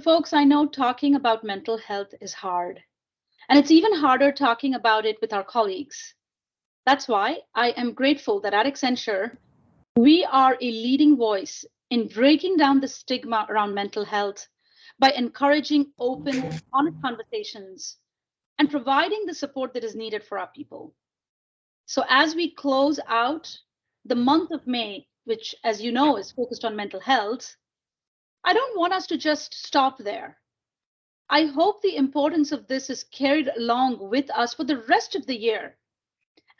folks, I know talking about mental health is hard, and it's even harder talking about it with our colleagues. That's why I am grateful that at Accenture, we are a leading voice in breaking down the stigma around mental health by encouraging open, honest conversations and providing the support that is needed for our people. So, as we close out the month of May, which, as you know, is focused on mental health, I don't want us to just stop there. I hope the importance of this is carried along with us for the rest of the year.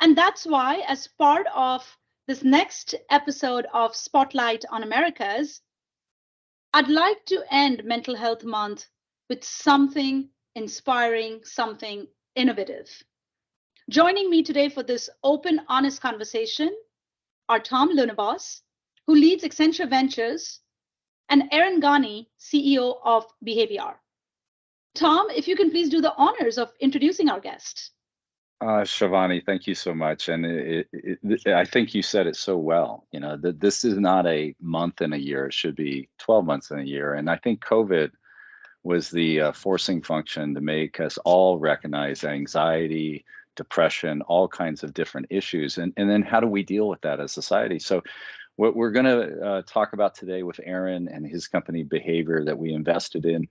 And that's why, as part of this next episode of Spotlight on Americas, I'd like to end Mental Health Month with something inspiring, something innovative. Joining me today for this open, honest conversation are Tom Lounibos, who leads Accenture Ventures, and Aaron Gani, CEO of BehaVR. Tom, if you can please do the honors of introducing our guest. Shivani, thank you so much. And I think you said it so well, that this is not a month in a year, it should be 12 months in a year. And I think COVID was the forcing function to make us all recognize anxiety, depression, all kinds of different issues. And then how do we deal with that as society? So what we're going to talk about today with Aaron and his company BehaVR that we invested in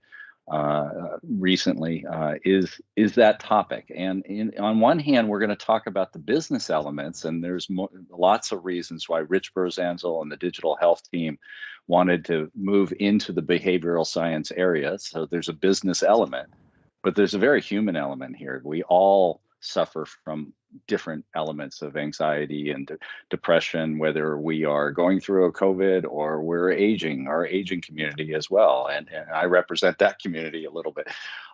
recently is that topic. And on one hand, we're going to talk about the business elements, and there's lots of reasons why Rich Berzanzel and the digital health team wanted to move into the behavioral science area. So there's a business element, but there's a very human element here. We all suffer from different elements of anxiety and depression, whether we are going through a COVID or we're aging, our aging community as well. And I represent that community a little bit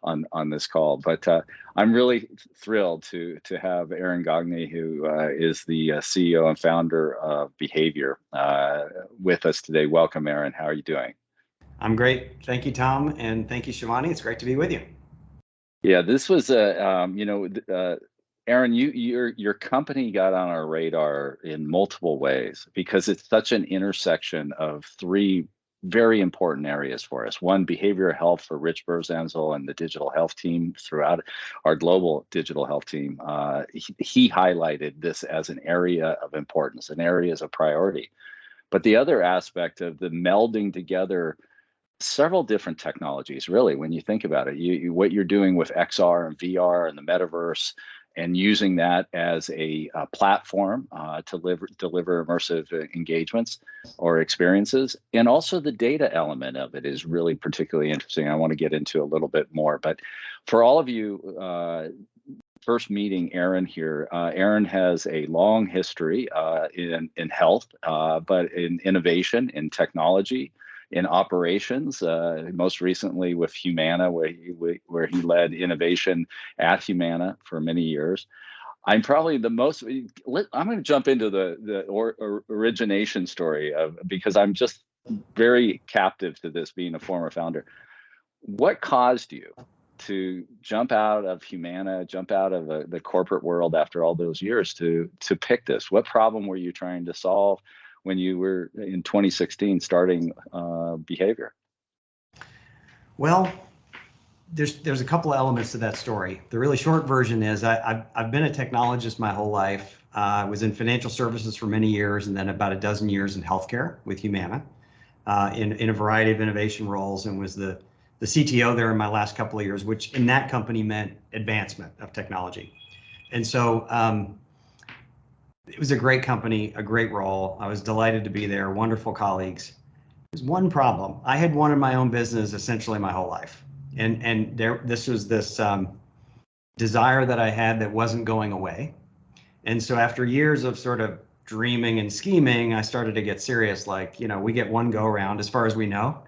on this call. But I'm really thrilled to have Aaron Gani, who is the CEO and founder of BehaVR, with us today. Welcome, Aaron. How are you doing? I'm great. Thank you, Tom. And thank you, Shivani. It's great to be with you. Yeah, this was Aaron, your company got on our radar in multiple ways because it's such an intersection of three very important areas for us. One, behavioral health for Rich Berzanzel and the digital health team throughout our global digital health team. He highlighted this as an area of importance, an area as a priority. But the other aspect of the melding together several different technologies, really, when you think about it, what you're doing with XR and VR and the metaverse, and using that as a platform to deliver immersive engagements or experiences. And also the data element of it is really particularly interesting. I want to get into a little bit more. But for all of you first meeting Aaron here, Aaron has a long history in health, but in innovation, in technology, in operations, most recently with Humana, where he led innovation at Humana for many years. I'm probably the most, I'm going to jump into the origination story because I'm just very captive to this, being a former founder. What caused you to jump out of Humana, jump out of the corporate world after all those years to pick this? What problem were you trying to solve when you were in 2016 starting BehaVR? Well, there's a couple of elements to that story. The really short version is I've been a technologist my whole life. I was in financial services for many years, and then about a dozen years in healthcare with Humana in a variety of innovation roles, and was the CTO there in my last couple of years, which in that company meant advancement of technology. And so it was a great company, a great role. I was delighted to be there, wonderful colleagues. There's one problem. I had wanted my own business essentially my whole life. And this was this desire that I had that wasn't going away. And so after years of sort of dreaming and scheming, I started to get serious. Like, we get one go around as far as we know.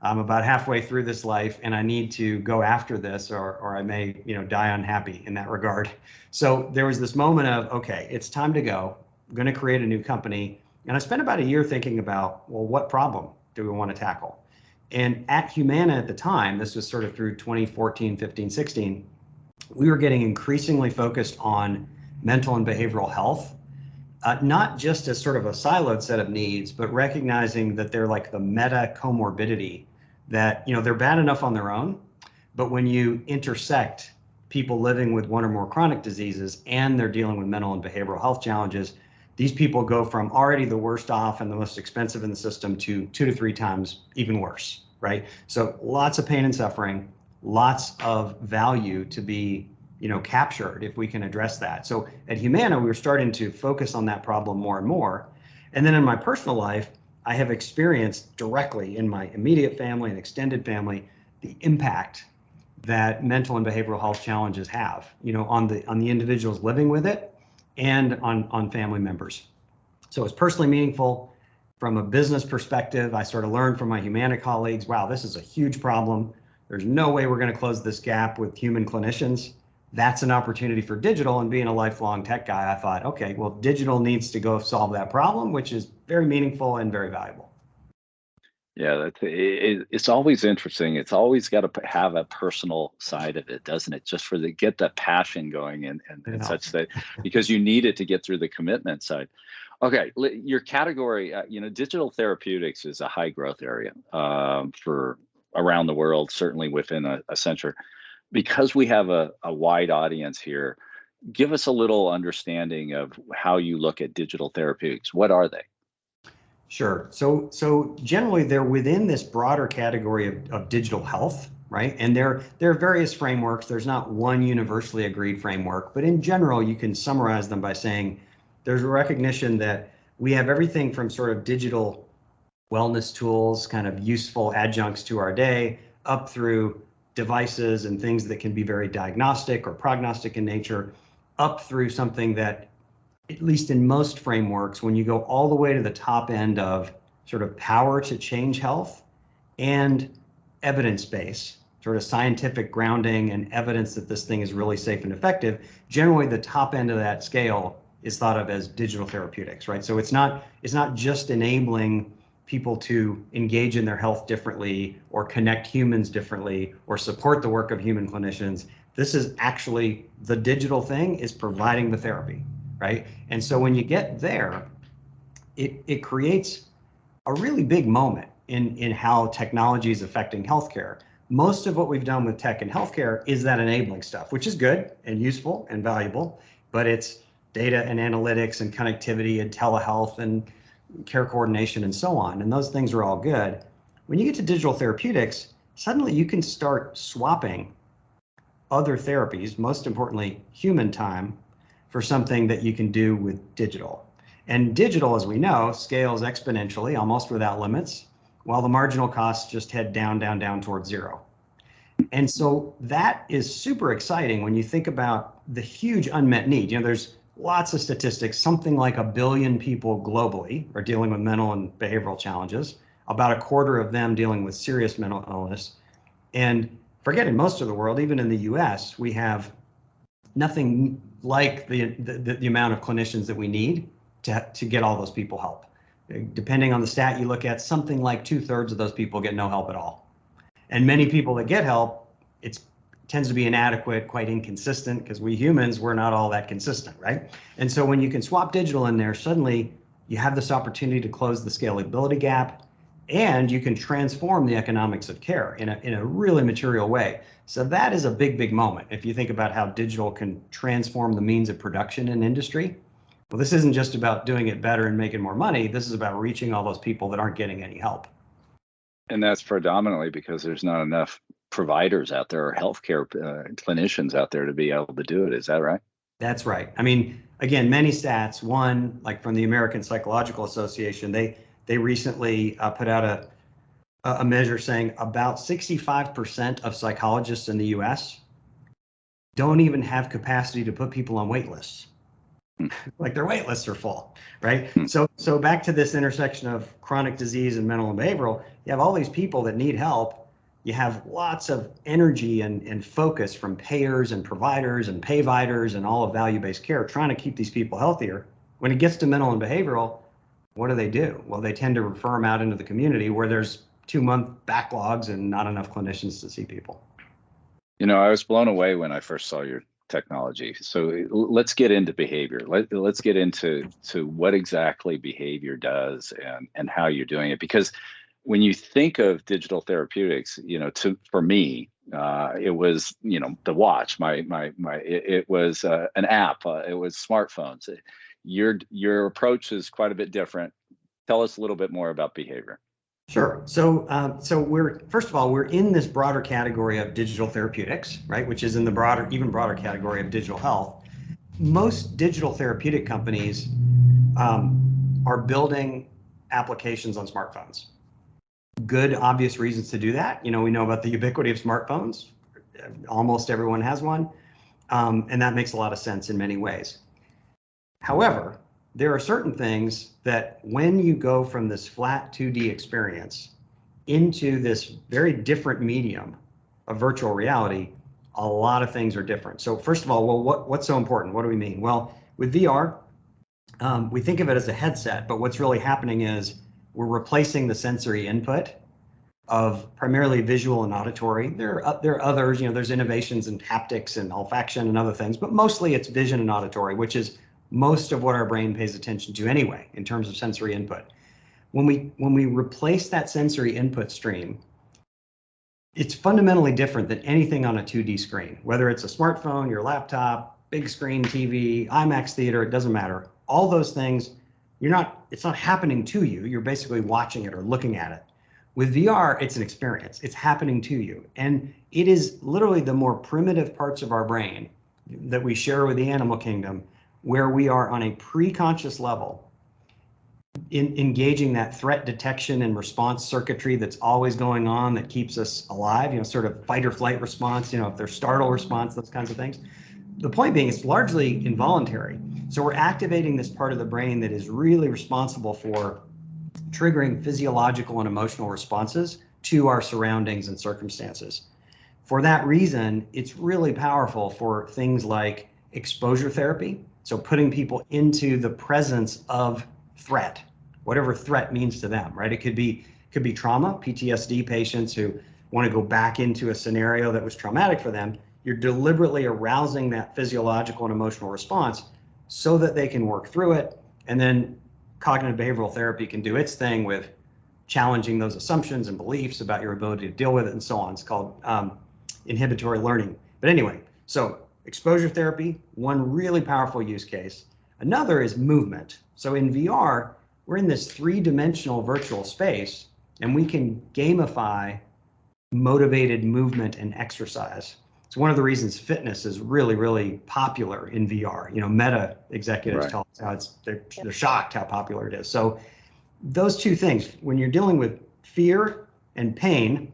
I'm about halfway through this life and I need to go after this or I may, die unhappy in that regard. So there was this moment of, okay, it's time to go. I'm going to create a new company. And I spent about a year thinking about, well, what problem do we want to tackle? And at Humana at the time, this was sort of through 2014, 15, 16, we were getting increasingly focused on mental and behavioral health, not just as sort of a siloed set of needs, but recognizing that they're like the meta comorbidity that, they're bad enough on their own, but when you intersect people living with one or more chronic diseases and they're dealing with mental and behavioral health challenges, these people go from already the worst off and the most expensive in the system to 2 to 3 times even worse, right? So lots of pain and suffering, lots of value to be captured if we can address that. So at Humana, we were starting to focus on that problem more and more. And then in my personal life, I have experienced directly in my immediate family and extended family the impact that mental and behavioral health challenges have, on the individuals living with it and on family members. So it's personally meaningful. From a business perspective, I sort of learned from my Humana colleagues, wow, this is a huge problem. There's no way we're going to close this gap with human clinicians. That's an opportunity for digital, and being a lifelong tech guy, I thought, okay, well, digital needs to go solve that problem, which is very meaningful and very valuable. Yeah, it's always interesting. It's always got to have a personal side of it, doesn't it? Just get that passion going and such that, because you need it to get through the commitment side. Okay, your category, digital therapeutics is a high growth area for around the world, certainly within a center. Because we have a wide audience here, give us a little understanding of how you look at digital therapeutics. What are they? Sure. So generally they're within this broader category of digital health, right? And there are various frameworks. There's not one universally agreed framework, but in general, you can summarize them by saying there's a recognition that we have everything from sort of digital wellness tools, kind of useful adjuncts to our day, up through devices and things that can be very diagnostic or prognostic in nature, up through something that, at least in most frameworks, when you go all the way to the top end of sort of power to change health and evidence base, sort of scientific grounding and evidence that this thing is really safe and effective, generally the top end of that scale is thought of as digital therapeutics, right? So it's not just enabling people to engage in their health differently or connect humans differently or support the work of human clinicians. This is actually, the digital thing is providing the therapy, right? And so when you get there, it creates a really big moment in how technology is affecting healthcare. Most of what we've done with tech and healthcare is that enabling stuff, which is good and useful and valuable, but it's data and analytics and connectivity and telehealth and care coordination and so on. And those things are all good. When you get to digital therapeutics, suddenly you can start swapping other therapies, most importantly, human time, for something that you can do with digital. And digital, as we know, scales exponentially, almost without limits, while the marginal costs just head down, down, down towards zero. And so that is super exciting when you think about the huge unmet need. There's lots of statistics. Something like 1 billion people globally are dealing with mental and behavioral challenges, about 1/4 of them dealing with serious mental illness. And forget in most of the world, even in the US, we have nothing like the amount of clinicians that we need to get all those people help. Depending on the stat you look at, something like 2/3 of those people get no help at all. And many people that get help, it tends to be inadequate, quite inconsistent, because we humans, we're not all that consistent, right? And so when you can swap digital in there, suddenly you have this opportunity to close the scalability gap, and you can transform the economics of care in a really material way. So that is a big, big moment. If you think about how digital can transform the means of production in industry, well, this isn't just about doing it better and making more money. This is about reaching all those people that aren't getting any help. And that's predominantly because there's not enough providers out there or healthcare clinicians out there to be able to do it. Is that right? That's right. I mean, again, many stats. One, like from the American Psychological Association, they recently put out a measure saying about 65% of psychologists in the US don't even have capacity to put people on wait lists. Like their wait lists are full, right? So back to this intersection of chronic disease and mental and behavioral, you have all these people that need help. You have lots of energy and focus from payers and providers and payviders and all of value-based care trying to keep these people healthier. When it gets to mental and behavioral, what do? Well, they tend to refer them out into the community where there's 2-month backlogs and not enough clinicians to see people. I was blown away when I first saw your technology. So let's get into behavior. Let's get into what exactly behavior does and how you're doing it. Because when you think of digital therapeutics, for me, it was, the watch, it was an app, it was smartphones. Your approach is quite a bit different. Tell us a little bit more about BehaVR. Sure. So first of all, we're in this broader category of digital therapeutics, right? Which is in the even broader category of digital health. Most digital therapeutic companies are building applications on smartphones. Good, obvious reasons to do that. We know about the ubiquity of smartphones. Almost everyone has one. And that makes a lot of sense in many ways. However, there are certain things that when you go from this flat 2D experience into this very different medium of virtual reality, a lot of things are different. So first of all, well, what's so important? What do we mean? Well, with VR, we think of it as a headset, but what's really happening is we're replacing the sensory input of primarily visual and auditory. There are others, there's innovations in haptics and olfaction and other things, but mostly it's vision and auditory, which is most of what our brain pays attention to anyway, in terms of sensory input. When we replace that sensory input stream, it's fundamentally different than anything on a 2D screen, whether it's a smartphone, your laptop, big screen TV, IMAX theater, it doesn't matter. All those things, it's not happening to you. You're basically watching it or looking at it. With VR, it's an experience. It's happening to you. And it is literally the more primitive parts of our brain that we share with the animal kingdom, where we are on a pre-conscious level in engaging that threat detection and response circuitry that's always going on that keeps us alive, sort of fight or flight response, if there's startle response, those kinds of things. The point being, it's largely involuntary. So we're activating this part of the brain that is really responsible for triggering physiological and emotional responses to our surroundings and circumstances. For that reason, it's really powerful for things like exposure therapy. So putting people into the presence of threat, whatever threat means to them, right? It could be trauma, PTSD patients who want to go back into a scenario that was traumatic for them. You're deliberately arousing that physiological and emotional response so that they can work through it. And then cognitive behavioral therapy can do its thing with challenging those assumptions and beliefs about your ability to deal with it and so on. It's called inhibitory learning. But anyway, so exposure therapy, one really powerful use case. Another is movement. So in VR, we're in this three-dimensional virtual space, and we can gamify motivated movement and exercise. It's one of the reasons fitness is really, really popular in VR. Meta executives tell us how they're shocked how popular it is. So those two things, when you're dealing with fear and pain,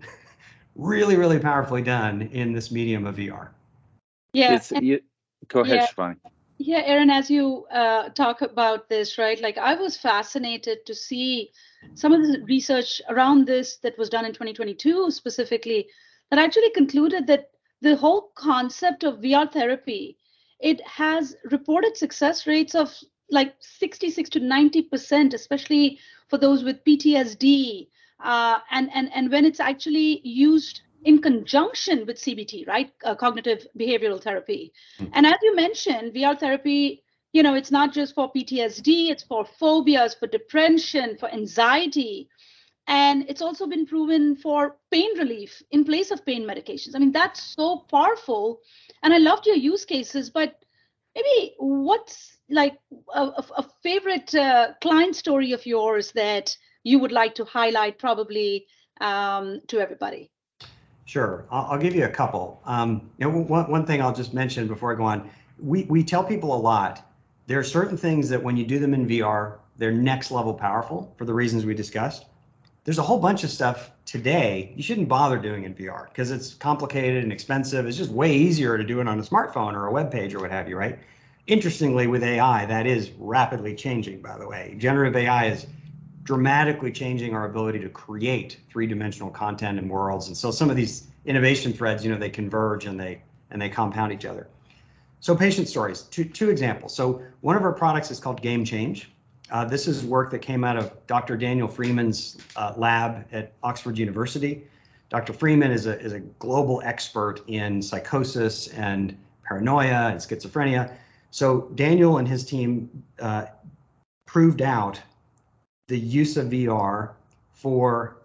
really, really powerfully done in this medium of VR. Yeah. Go ahead, Shivani. Yeah, Aaron, as you talk about this, right? Like, I was fascinated to see some of the research around this that was done in 2022 specifically, that actually concluded that the whole concept of VR therapy, it has reported success rates of like 66 to 90%, especially for those with PTSD, and when it's actually used in conjunction with CBT, right? Cognitive behavioral therapy. And as you mentioned, VR therapy, it's not just for PTSD, it's for phobias, for depression, for anxiety. And it's also been proven for pain relief in place of pain medications. I mean, that's so powerful. And I loved your use cases, but maybe what's like a favorite client story of yours that you would like to highlight probably to everybody? Sure, I'll give you a couple. One thing I'll just mention before I go on, we tell people a lot, there are certain things that when you do them in VR, they're next level powerful for the reasons we discussed. There's a whole bunch of stuff today you shouldn't bother doing in VR because it's complicated and expensive. It's just way easier to do it on a smartphone or a web page or what have you, right? Interestingly, with AI, that is rapidly changing, by the way. Generative AI is dramatically changing our ability to create three-dimensional content and worlds. And so some of these innovation threads, they converge and they compound each other. So patient stories, two examples. So one of our products is called Game Change. This is work that came out of Dr. Daniel Freeman's lab at Oxford University. Dr. Freeman is a global expert in psychosis and paranoia and schizophrenia. So Daniel and his team proved out the use of VR for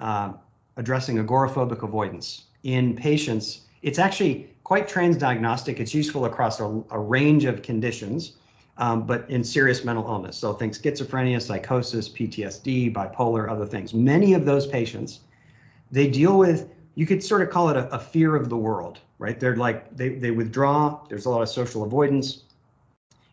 addressing agoraphobic avoidance in patients. It's actually quite transdiagnostic. It's useful across a range of conditions, but in serious mental illness. So think schizophrenia, psychosis, PTSD, bipolar, other things. Many of those patients, they deal with, you could sort of call it a fear of the world, right? They're like, they withdraw. There's a lot of social avoidance.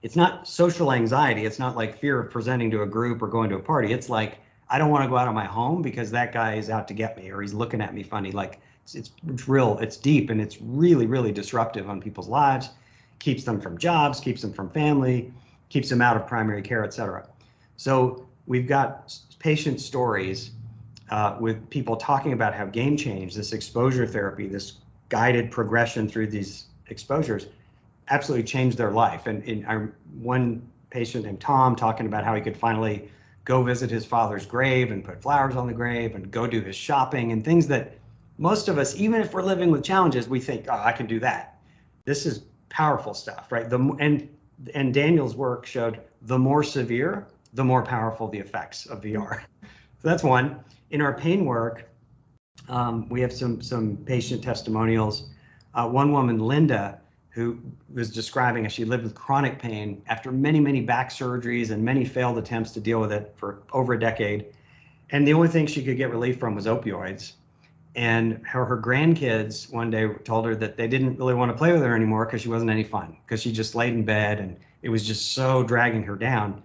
It's not social anxiety. It's not like fear of presenting to a group or going to a party. It's like, I don't want to go out of my home because that guy is out to get me or he's looking at me funny. Like it's real, it's deep, and it's really, really disruptive on people's lives, keeps them from jobs, keeps them from family, keeps them out of primary care, et cetera. So we've got patient stories with people talking about how game change, this exposure therapy, this guided progression through these exposures absolutely changed their life. And one patient named Tom talking about how he could finally go visit his father's grave and put flowers on the grave and go do his shopping and things that most of us, even if we're living with challenges, we think, oh, I can do that. This is powerful stuff, right? And Daniel's work showed the more severe, the more powerful the effects of VR. So that's one. In our pain work, we have some patient testimonials. One woman, Linda, who was describing as she lived with chronic pain after many, many back surgeries and many failed attempts to deal with it for over a decade. And the only thing she could get relief from was opioids. And her grandkids one day told her that they didn't really want to play with her anymore because she wasn't any fun, because she just laid in bed and it was just so dragging her down.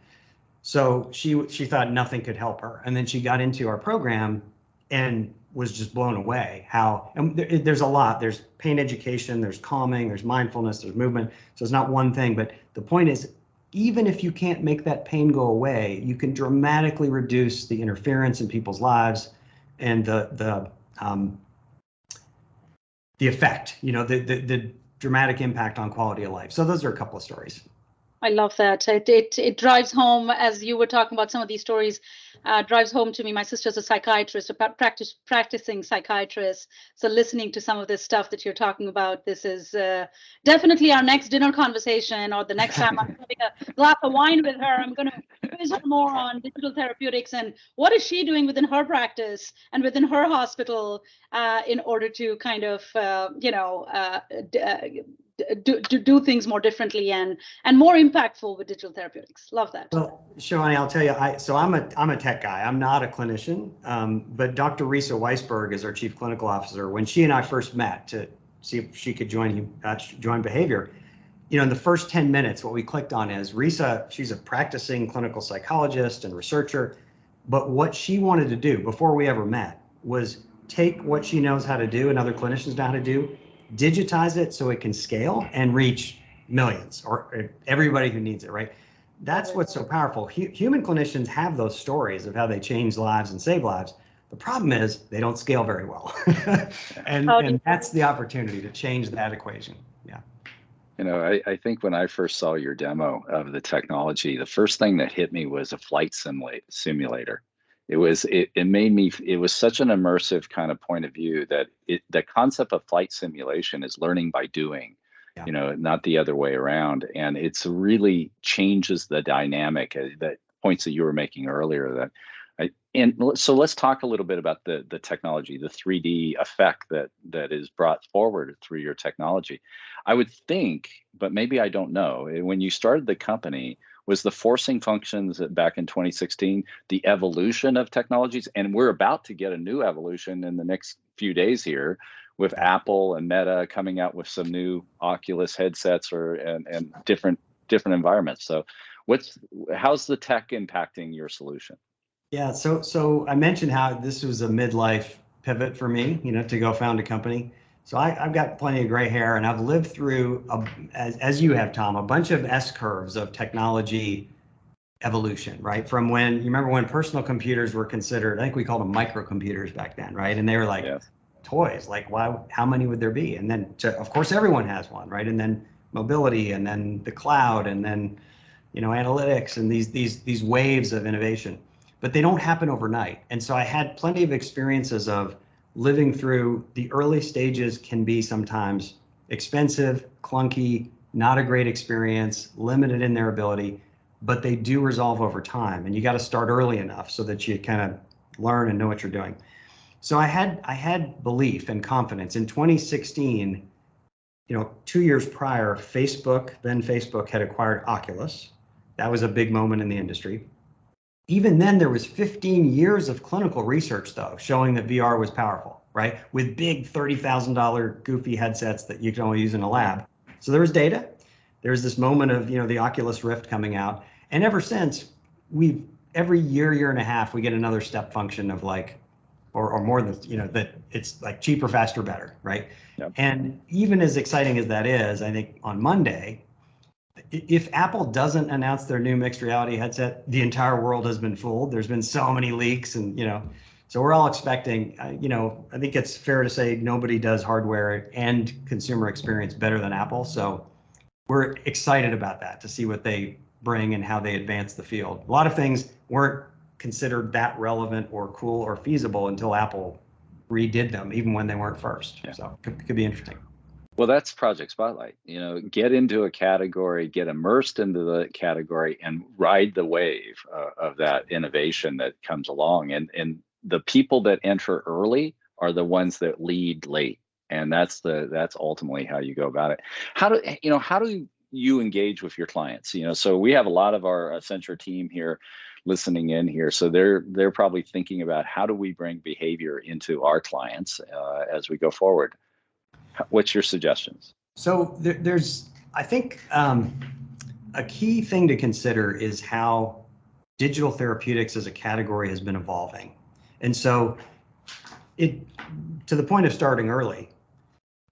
So she thought nothing could help her. And then she got into our program and was just blown away how, and there's a lot, there's pain education, there's calming, there's mindfulness, there's movement. So it's not one thing, but the point is, even if you can't make that pain go away, you can dramatically reduce the interference in people's lives and the effect, the dramatic impact on quality of life. So those are a couple of stories. I love that. It drives home, as you were talking about some of these stories, drives home to me. My sister's a psychiatrist, a practicing psychiatrist. So listening to some of this stuff that you're talking about, this is definitely our next dinner conversation, or the next time I'm having a glass of wine with her, I'm going to quiz her more on digital therapeutics and what is she doing within her practice and within her hospital in order to kind of, do things more differently and more impactful with digital therapeutics. Love that. Well, Shivani, I'll tell you, I'm a tech guy. I'm not a clinician, but Dr. Risa Weisberg is our chief clinical officer. When she and I first met to see if she could join BehaVR, in the first 10 minutes, what we clicked on is Risa, she's a practicing clinical psychologist and researcher, but what she wanted to do before we ever met was take what she knows how to do and other clinicians know how to do, digitize it so it can scale and reach millions or everybody who needs it, right? That's what's so powerful. Human clinicians have those stories of how they change lives and save lives. The problem is they don't scale very well. and that's the opportunity to change that equation. Yeah. I think when I first saw your demo of the technology, the first thing that hit me was a flight simulator. It was such an immersive kind of point of view that the concept of flight simulation is learning by doing, not the other way around. And it's really changes the dynamic, that points that you were making earlier. So let's talk a little bit about the technology, the 3D effect that is brought forward through your technology. I would think, but maybe I don't know, when you started the company, was the forcing functions back in 2016, the evolution of technologies, and we're about to get a new evolution in the next few days here with Apple and Meta coming out with some new Oculus headsets and different environments. So how's the tech impacting your solution? Yeah, so I mentioned how this was a midlife pivot for me, to go found a company. So I've got plenty of gray hair, and I've lived through, as you have, Tom, a bunch of S-curves of technology evolution, right? From you remember when personal computers were considered, I think we called them microcomputers back then, right? And they were like toys, like how many would there be? And then, of course, everyone has one, right? And then mobility, and then the cloud, and then, analytics, and these waves of innovation. But they don't happen overnight. And so I had plenty of experiences of living through the early stages can be sometimes expensive, clunky, not a great experience, limited in their ability, but they do resolve over time. And you got to start early enough so that you kind of, learn and know what you're doing. So I had belief and confidence. In 2016, 2 years prior, then Facebook had acquired Oculus. That was a big moment in the industry. Even then, there was 15 years of clinical research, though, showing that VR was powerful, right? With big $30,000 goofy headsets that you can only use in a lab. So there was data. There's this moment of, the Oculus Rift coming out. And ever since, every year and a half, we get another step function of like, or more than, that it's like cheaper, faster, better, right? Yep. And even as exciting as that is, I think on Monday, if Apple doesn't announce their new mixed reality headset, the entire world has been fooled. There's been so many leaks and, so we're all expecting, I think it's fair to say nobody does hardware and consumer experience better than Apple. So we're excited about that, to see what they bring and how they advance the field. A lot of things weren't considered that relevant or cool or feasible until Apple redid them, even when they weren't first. Yeah. So could be interesting. Well, that's Project Spotlight. Get into a category, get immersed into the category, and ride the wave of that innovation that comes along. And the people that enter early are the ones that lead late, and that's ultimately how you go about it. How do you engage with your clients? So we have a lot of our Accenture team here listening in here, so they're probably thinking about how do we bring behavior into our clients as we go forward. What's your suggestions? So there's, I think, a key thing to consider is how digital therapeutics as a category has been evolving. And so to the point of starting early,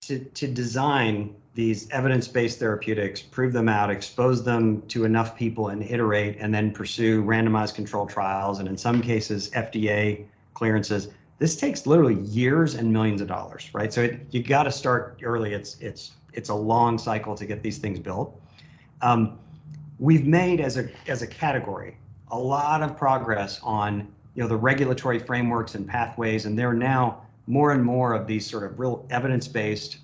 to design these evidence-based therapeutics, prove them out, expose them to enough people and iterate, and then pursue randomized controlled trials, and in some cases, FDA clearances. This takes literally years and millions of dollars, right? So you got to start early. It's a long cycle to get these things built. We've made as a category a lot of progress on the regulatory frameworks and pathways, and there are now more and more of these sort of real evidence-based,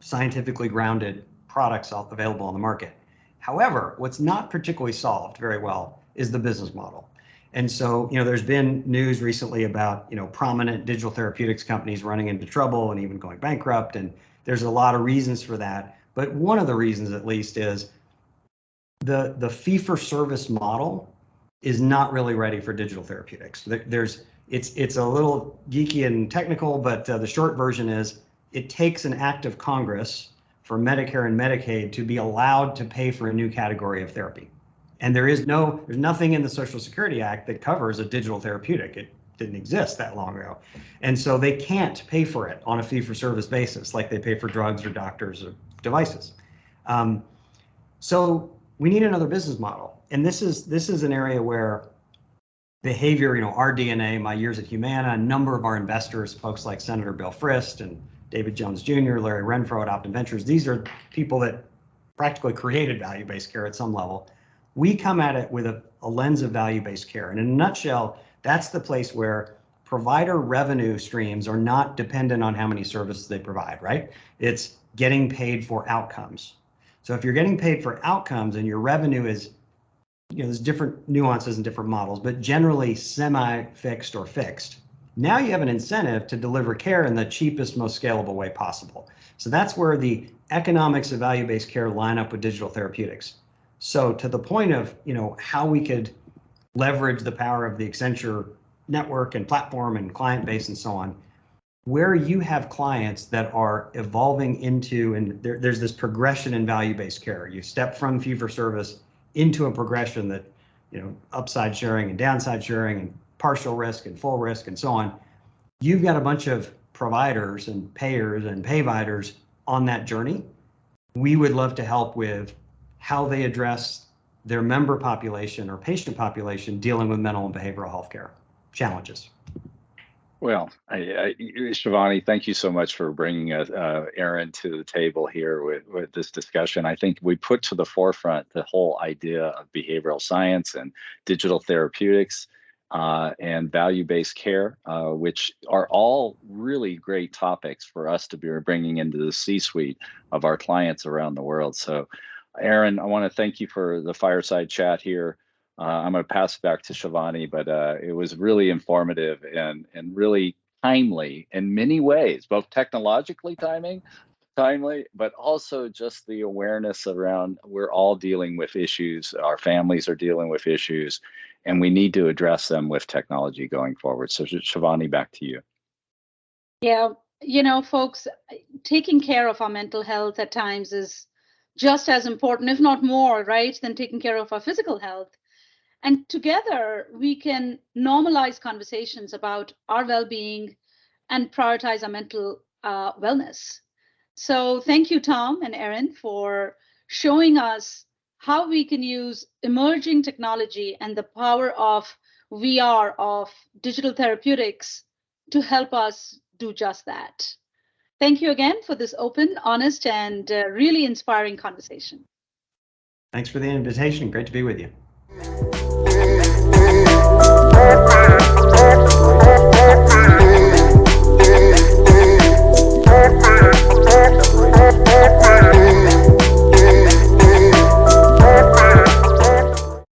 scientifically grounded products available on the market. However, what's not particularly solved very well is the business model. And so, there's been news recently about, prominent digital therapeutics companies running into trouble and even going bankrupt. And there's a lot of reasons for that. But one of the reasons, at least, is the fee-for-service model is not really ready for digital therapeutics. It's a little geeky and technical, but the short version is it takes an act of Congress for Medicare and Medicaid to be allowed to pay for a new category of therapy. And there's nothing in the Social Security Act that covers a digital therapeutic. It didn't exist that long ago. And so they can't pay for it on a fee-for-service basis like they pay for drugs or doctors or devices. So we need another business model. And this is an area where behavior, our DNA, my years at Humana, a number of our investors, folks like Senator Bill Frist and David Jones Jr., Larry Renfro at Optum Ventures, these are people that practically created value-based care at some level. We come at it with a lens of value-based care. And in a nutshell, that's the place where provider revenue streams are not dependent on how many services they provide, right? It's getting paid for outcomes. So if you're getting paid for outcomes and your revenue is, there's different nuances and different models, but generally semi-fixed or fixed. Now you have an incentive to deliver care in the cheapest, most scalable way possible. So that's where the economics of value-based care line up with digital therapeutics. So to the point of, how we could leverage the power of the Accenture network and platform and client base and so on, where you have clients that are evolving into, and there's this progression in value-based care. You step from fee-for-service into a progression that, upside sharing and downside sharing and partial risk and full risk and so on. You've got a bunch of providers and payers and payviders on that journey. We would love to help with how they address their member population or patient population dealing with mental and behavioral health care challenges. Well, Shivani, thank you so much for bringing Aaron to the table here with this discussion. I think we put to the forefront the whole idea of behavioral science and digital therapeutics and value-based care, which are all really great topics for us to be bringing into the C-suite of our clients around the world. So, Aaron, I want to thank you for the fireside chat here. I'm going to pass it back to Shivani, but it was really informative and really timely in many ways, both technologically timely, but also just the awareness around we're all dealing with issues, our families are dealing with issues, and we need to address them with technology going forward. So Shivani, back to you. Yeah, folks, taking care of our mental health at times is just as important, if not more, right, than taking care of our physical health. And together we can normalize conversations about our well-being and prioritize our mental wellness. So thank you, Tom and Aaron, for showing us how we can use emerging technology and the power of VR, of digital therapeutics, to help us do just that. Thank you again for this open, honest, and really inspiring conversation. Thanks for the invitation. Great to be with you.